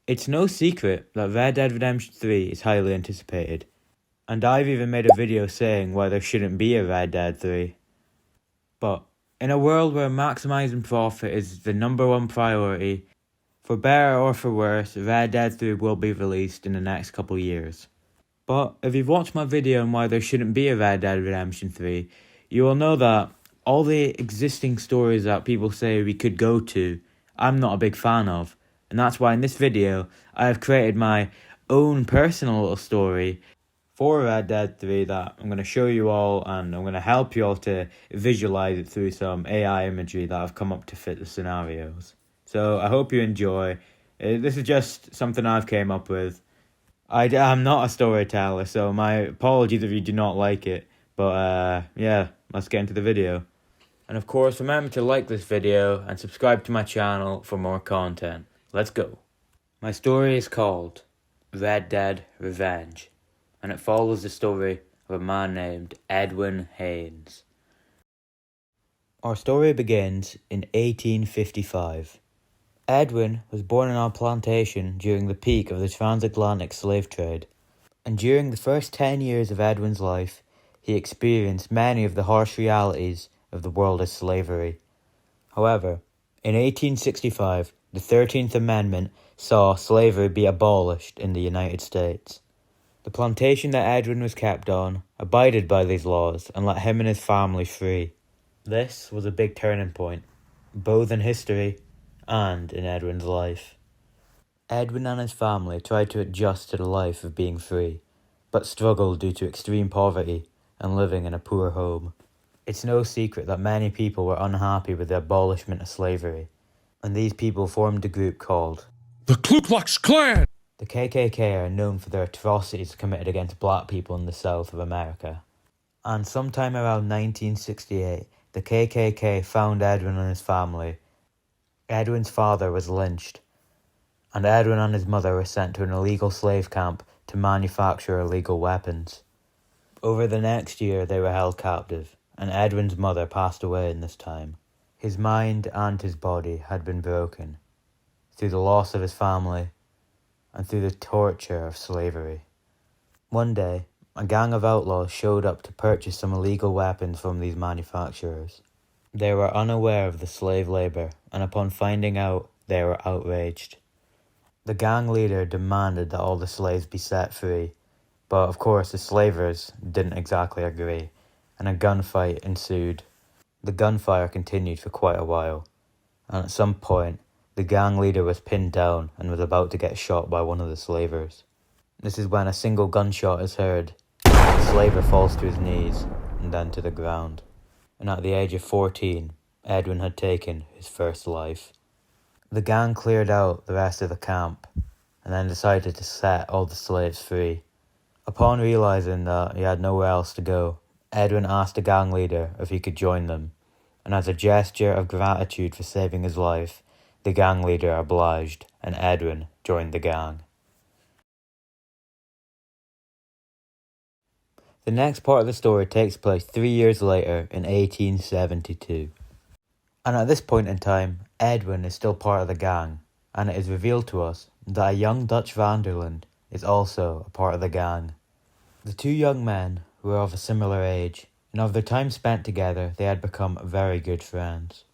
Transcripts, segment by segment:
It's no secret that Red Dead Redemption 3 is highly anticipated, and I've even made a video saying why there shouldn't be a Red Dead 3. But in a world where maximizing profit is the number one priority, for better or for worse, Red Dead 3 will be released in the next couple years. But if you've watched my video on why there shouldn't be a Red Dead Redemption 3, you will know that all the existing stories that people say we could go to, I'm not a big fan of. And that's why in this video, I have created my own personal little story for Red Dead 3 that I'm going to show you all, and I'm going to help you all to visualize it through some AI imagery that I've come up to fit the scenarios. So I hope you enjoy. This is just something I've came up with. I'm not a storyteller, so my apologies if you do not like it. But yeah, let's get into the video. And of course, remember to like this video and subscribe to my channel for more content. Let's go. My story is called Red Dead Revenge, and it follows the story of a man named Edwin Haynes. Our story begins in 1855. Edwin was born on our plantation during the peak of the transatlantic slave trade, and during the first 10 years of Edwin's life, he experienced many of the harsh realities of the world of slavery. However, in 1865, the 13th Amendment saw slavery be abolished in the United States. The plantation that Edwin was kept on abided by these laws and let him and his family free. This was a big turning point, both in history and in Edwin's life. Edwin and his family tried to adjust to the life of being free, but struggled due to extreme poverty and living in a poor home. It's no secret that many people were unhappy with the abolishment of slavery, and these people formed a group called the Ku Klux Klan. The KKK are known for their atrocities committed against black people in the South of America. And sometime around 1968, the KKK found Edwin and his family. Edwin's father was lynched, and Edwin and his mother were sent to an illegal slave camp to manufacture illegal weapons. Over the next year, they were held captive, and Edwin's mother passed away in this time. His mind and his body had been broken through the loss of his family and through the torture of slavery. One day, a gang of outlaws showed up to purchase some illegal weapons from these manufacturers. They were unaware of the slave labor, and upon finding out, they were outraged. The gang leader demanded that all the slaves be set free, but of course the slavers didn't exactly agree, and a gunfight ensued. The gunfire continued for quite a while, and at some point, the gang leader was pinned down and was about to get shot by one of the slavers. This is when a single gunshot is heard. The slaver falls to his knees and then to the ground. And at the age of 14, Edwin had taken his first life. The gang cleared out the rest of the camp and then decided to set all the slaves free. Upon realizing that he had nowhere else to go, Edwin asked the gang leader if he could join them, and as a gesture of gratitude for saving his life, the gang leader obliged, and Edwin joined the gang. The next part of the story takes place 3 years later in 1872. And at this point in time, Edwin is still part of the gang, and it is revealed to us that a young Dutch Vanderland is also a part of the gang. The two young men were of a similar age, and of their time spent together, they had become very good friends.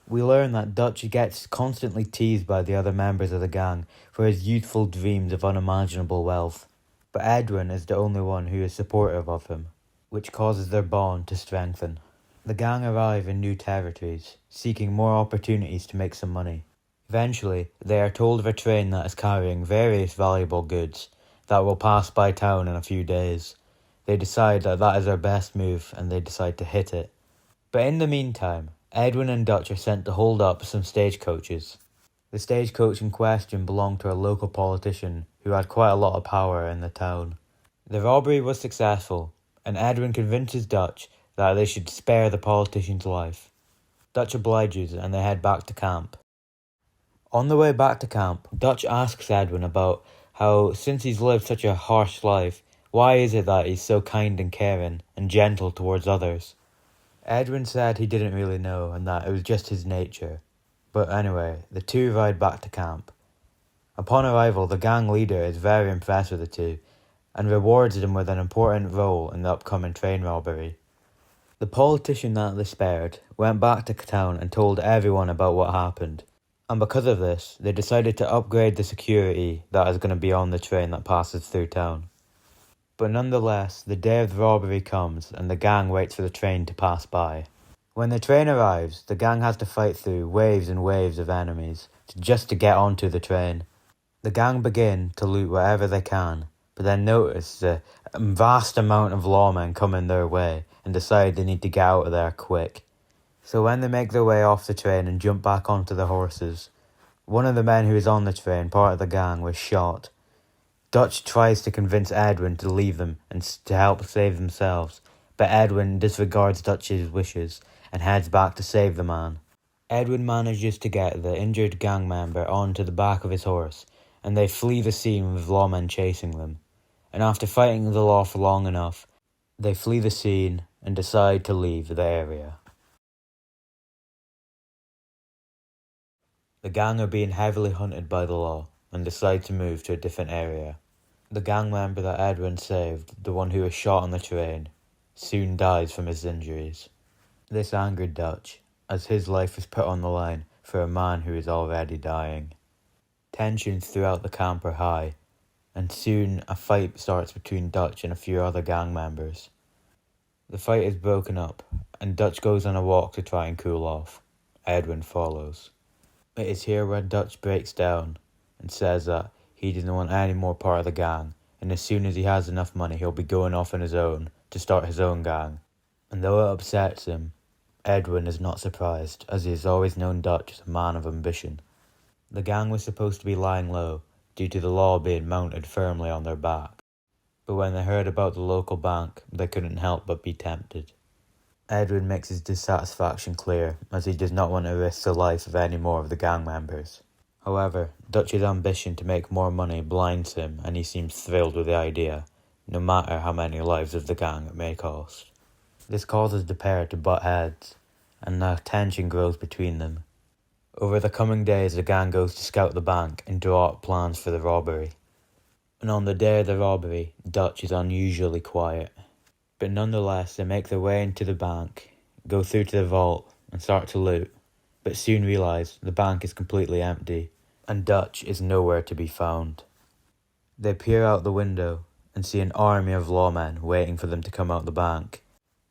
We learn that Dutch gets constantly teased by the other members of the gang for his youthful dreams of unimaginable wealth, but Edwin is the only one who is supportive of him, which causes their bond to strengthen. The gang arrive in new territories, seeking more opportunities to make some money. Eventually, they are told of a train that is carrying various valuable goods that will pass by town in a few days. They decide that that is their best move, and they decide to hit it. But in the meantime, Edwin and Dutch are sent to hold up some stagecoaches. The stagecoach in question belonged to a local politician who had quite a lot of power in the town. The robbery was successful, and Edwin convinces Dutch that they should spare the politician's life. Dutch obliges, and they head back to camp. On the way back to camp, Dutch asks Edwin about how, since he's lived such a harsh life, why is it that he's so kind and caring and gentle towards others? Edwin said he didn't really know and that it was just his nature. But anyway, the two ride back to camp. Upon arrival, the gang leader is very impressed with the two and rewards them with an important role in the upcoming train robbery. The politician that they spared went back to town and told everyone about what happened, and because of this, they decided to upgrade the security that is going to be on the train that passes through town. But nonetheless, the day of the robbery comes and the gang waits for the train to pass by. When the train arrives, the gang has to fight through waves and waves of enemies just to get onto the train. The gang begin to loot wherever they can, but then notice a vast amount of lawmen coming their way and decide they need to get out of there quick. So when they make their way off the train and jump back onto their horses, one of the men who was on the train, part of the gang, was shot. Dutch tries to convince Edwin to leave them and to help save themselves, but Edwin disregards Dutch's wishes and heads back to save the man. Edwin manages to get the injured gang member onto the back of his horse, and they flee the scene with lawmen chasing them. And after fighting the law for long enough, they flee the scene and decide to leave the area. The gang are being heavily hunted by the law and decide to move to a different area. The gang member that Edwin saved, the one who was shot on the train, soon dies from his injuries. This angered Dutch, as his life was put on the line for a man who is already dying. Tensions throughout the camp are high, and soon a fight starts between Dutch and a few other gang members. The fight is broken up, and Dutch goes on a walk to try and cool off. Edwin follows. It is here where Dutch breaks down and says that he doesn't want any more part of the gang, and as soon as he has enough money he'll be going off on his own to start his own gang. And though it upsets him, Edwin is not surprised, as he has always known Dutch as a man of ambition. The gang was supposed to be lying low, due to the law being mounted firmly on their back. But when they heard about the local bank, they couldn't help but be tempted. Edwin makes his dissatisfaction clear, as he does not want to risk the life of any more of the gang members. However, Dutch's ambition to make more money blinds him, and he seems thrilled with the idea, no matter how many lives of the gang it may cost. This causes the pair to butt heads, and the tension grows between them. Over the coming days, the gang goes to scout the bank and draw up plans for the robbery. And on the day of the robbery, Dutch is unusually quiet. But nonetheless, they make their way into the bank, go through to the vault, and start to loot, but soon realise the bank is completely empty, and Dutch is nowhere to be found. They peer out the window and see an army of lawmen waiting for them to come out the bank.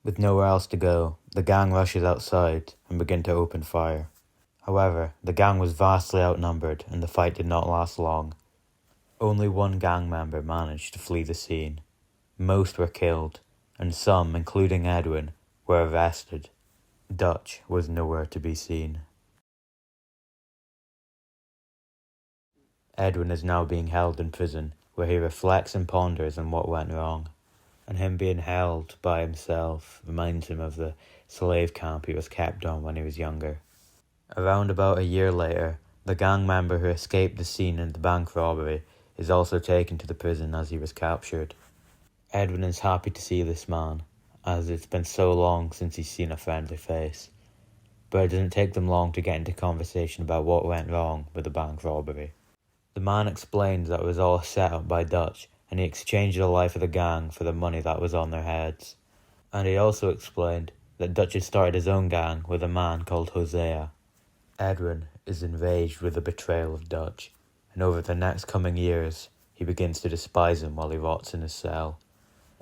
With nowhere else to go, the gang rushes outside and begin to open fire. However, the gang was vastly outnumbered and the fight did not last long. Only one gang member managed to flee the scene. Most were killed, and some, including Edwin, were arrested. Dutch was nowhere to be seen. Edwin is now being held in prison, where he reflects and ponders on what went wrong. And him being held by himself reminds him of the slave camp he was kept on when he was younger. Around about a year later, the gang member who escaped the scene in the bank robbery is also taken to the prison as he was captured. Edwin is happy to see this man, as it's been so long since he's seen a friendly face. But it doesn't take them long to get into conversation about what went wrong with the bank robbery. The man explains that it was all set up by Dutch, and he exchanged the life of the gang for the money that was on their heads. And he also explained that Dutch had started his own gang with a man called Hosea. Edwin is enraged with the betrayal of Dutch, and over the next coming years, he begins to despise him while he rots in his cell.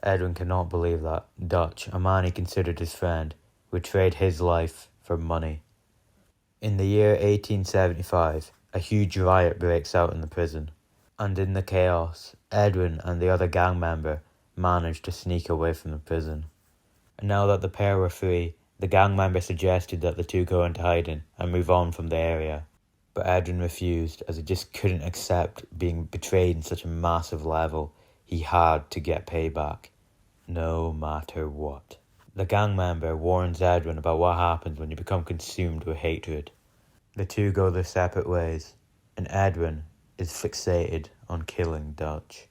Edwin cannot believe that Dutch, a man he considered his friend, would trade his life for money. In the year 1875, a huge riot breaks out in the prison, and in the chaos, Edwin and the other gang member managed to sneak away from the prison. And now that the pair were free, the gang member suggested that the two go into hiding and move on from the area. But Edwin refused, as he just couldn't accept being betrayed in such a massive level. He had to get payback, no matter what. The gang member warns Edwin about what happens when you become consumed with hatred. The two go their separate ways, and Edwin is fixated on killing Dutch.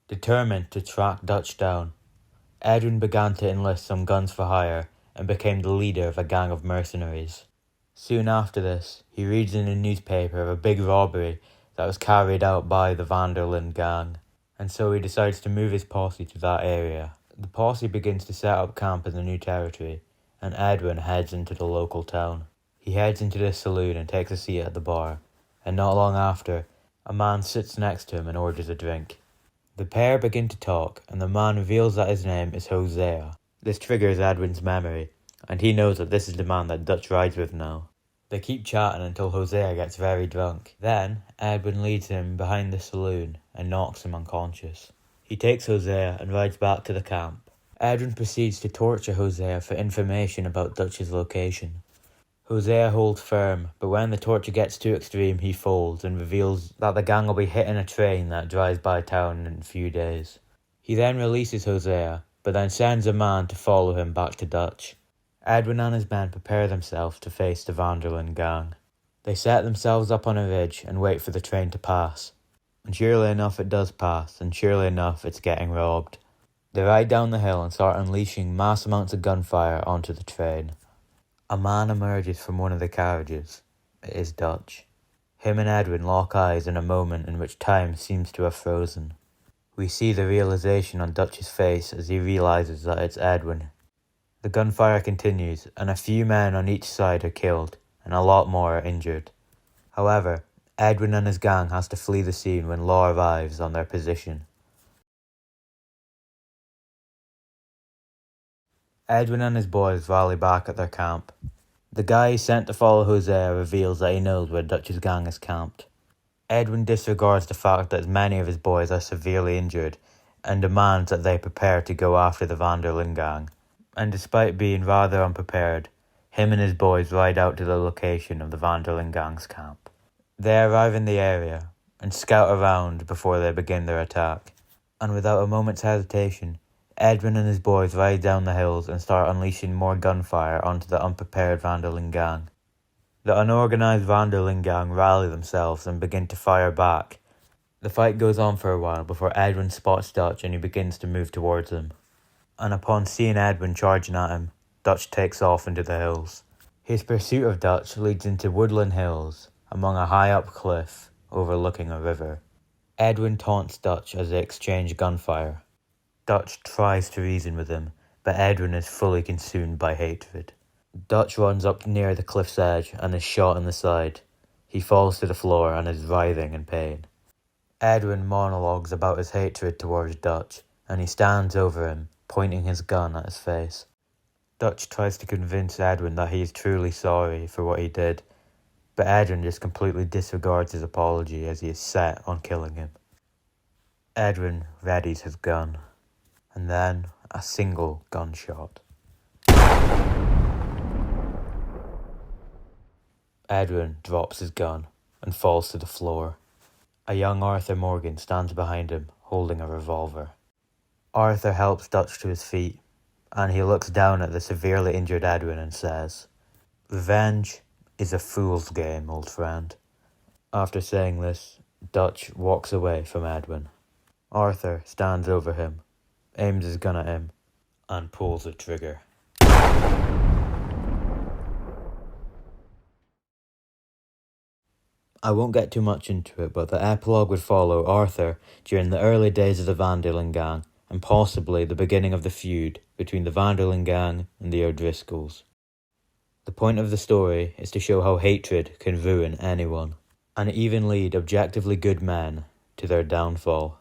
Determined to track Dutch down, Edwin began to enlist some guns for hire and became the leader of a gang of mercenaries. Soon after this, he reads in a newspaper of a big robbery that was carried out by the Van der Linde gang, and so he decides to move his posse to that area. The posse begins to set up camp in the new territory, and Edwin heads into the local town. He heads into the saloon and takes a seat at the bar, and not long after, a man sits next to him and orders a drink. The pair begin to talk, and the man reveals that his name is Hosea. This triggers Edwin's memory, and he knows that this is the man that Dutch rides with now. They keep chatting until Hosea gets very drunk. Then, Edwin leads him behind the saloon and knocks him unconscious. He takes Hosea and rides back to the camp. Edwin proceeds to torture Hosea for information about Dutch's location. Hosea holds firm, but when the torture gets too extreme, he folds and reveals that the gang will be hitting a train that drives by town in a few days. He then releases Hosea, but then sends a man to follow him back to Dutch. Edwin and his men prepare themselves to face the Van der Linde gang. They set themselves up on a ridge and wait for the train to pass. And surely enough it does pass, and surely enough it's getting robbed. They ride down the hill and start unleashing mass amounts of gunfire onto the train. A man emerges from one of the carriages. It is Dutch. Him and Edwin lock eyes in a moment in which time seems to have frozen. We see the realization on Dutch's face as he realizes that it's Edwin. The gunfire continues, and a few men on each side are killed, and a lot more are injured. However, Edwin and his gang has to flee the scene when law arrives on their position. Edwin and his boys rally back at their camp. The guy sent to follow Hosea reveals that he knows where Dutch's gang is camped. Edwin disregards the fact that many of his boys are severely injured and demands that they prepare to go after the Van der Linde gang. And despite being rather unprepared, him and his boys ride out to the location of the Van der Linde gang's camp. They arrive in the area and scout around before they begin their attack. And without a moment's hesitation, Edwin and his boys ride down the hills and start unleashing more gunfire onto the unprepared Van der Linde gang. The unorganized Van der Linde gang rally themselves and begin to fire back. The fight goes on for a while before Edwin spots Dutch and he begins to move towards him. And upon seeing Edwin charging at him, Dutch takes off into the hills. His pursuit of Dutch leads into woodland hills, among a high-up cliff overlooking a river. Edwin taunts Dutch as they exchange gunfire. Dutch tries to reason with him, but Edwin is fully consumed by hatred. Dutch runs up near the cliff's edge and is shot in the side. He falls to the floor and is writhing in pain. Edwin monologues about his hatred towards Dutch, and he stands over him, pointing his gun at his face. Dutch tries to convince Edwin that he is truly sorry for what he did, but Edwin just completely disregards his apology as he is set on killing him. Edwin readies his gun, and then a single gunshot. Edwin drops his gun and falls to the floor. A young Arthur Morgan stands behind him, holding a revolver. Arthur helps Dutch to his feet, and he looks down at the severely injured Edwin and says, "Revenge is a fool's game, old friend." After saying this, Dutch walks away from Edwin. Arthur stands over him, aims his gun at him, and pulls the trigger. I won't get too much into it, but the epilogue would follow Arthur during the early days of the Van der Linde gang, and possibly the beginning of the feud between the Van der Linde gang and the O'Driscolls. The point of the story is to show how hatred can ruin anyone, and even lead objectively good men to their downfall.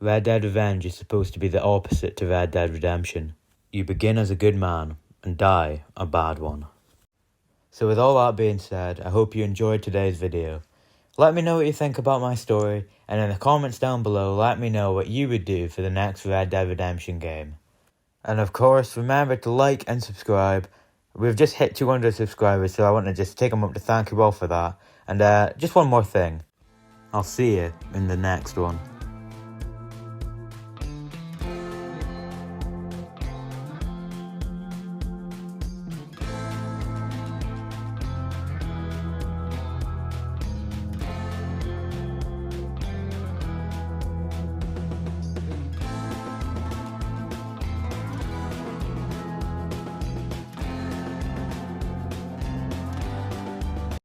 Red Dead Revenge is supposed to be the opposite to Red Dead Redemption. You begin as a good man and die a bad one. So with all that being said, I hope you enjoyed today's video. Let me know what you think about my story, and in the comments down below let me know what you would do for the next Red Dead Redemption game. And of course, remember to like and subscribe. We've just hit 200 subscribers, so I want to just take a moment to thank you all for that. And just one more thing. I'll see you in the next one.